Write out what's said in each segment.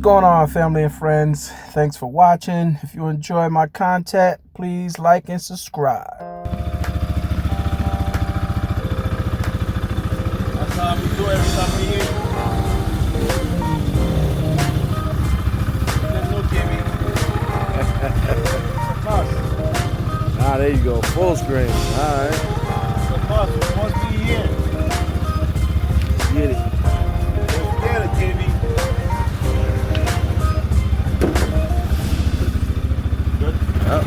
going on, family and friends? Thanks for watching. If you enjoy my content, please like and subscribe. That's how we do every time we here. There's no TV. Ah, there you go, full screen. All right. It must be here. Get it. Let's get it, TV. Good. Yep.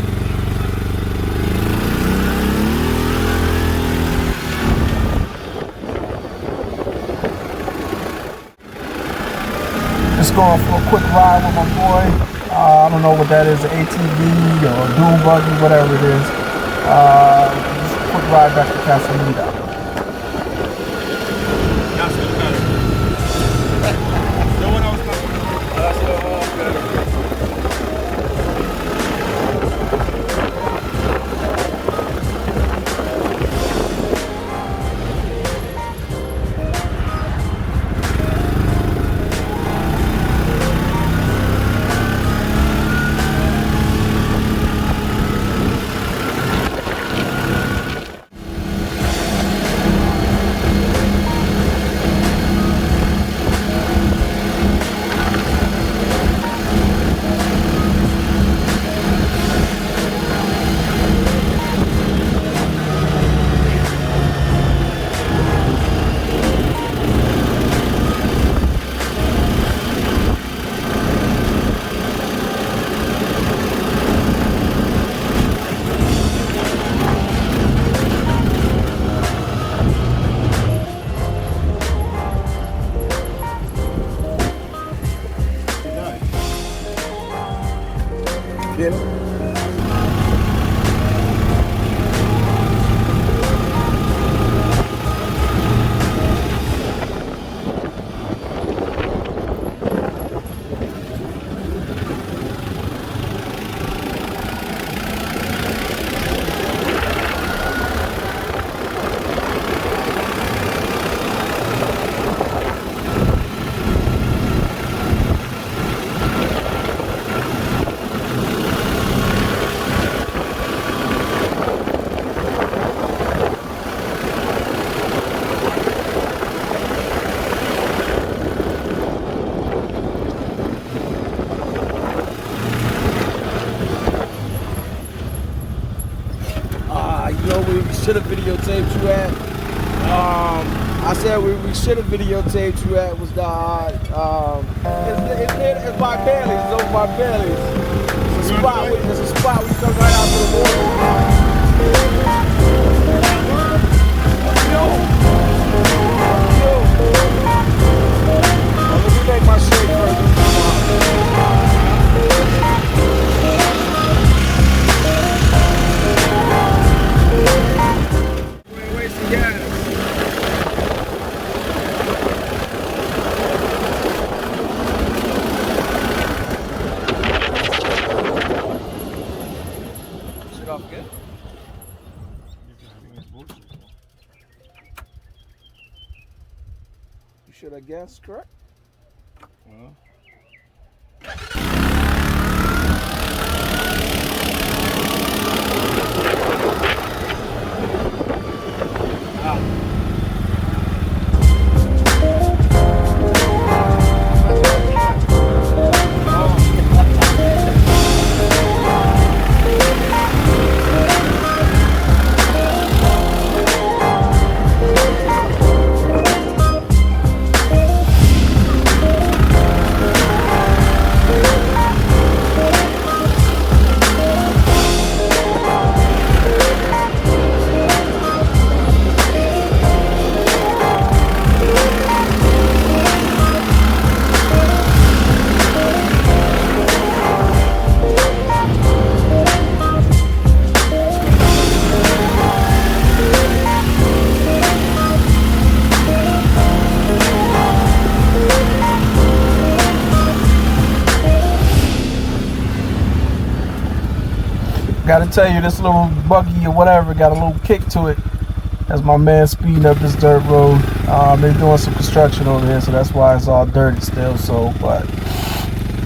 Just going for a quick ride with my boy. I don't know what that is, an ATV or a dual buggy, whatever it is. Just a quick ride back to Casa Linda. That's what matters. No one else talking about. That's what matters. Get it. You know where we should have videotaped you at? I said where we should have videotaped you at was the it's by Bailey's. It's over by Bailey's. It's a spot. It's a spot where you come right out to the water. Yo. Let me make my shake first. Should I guess correct? Well. Gotta tell you, this little buggy or whatever got a little kick to it. That's my man speeding up this dirt road. They're doing some construction over here, so that's why it's all dirty still. So, but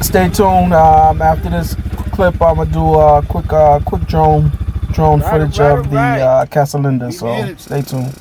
stay tuned. After this clip, I'm gonna do a quick drone footage of the Casa Linda. So stay tuned.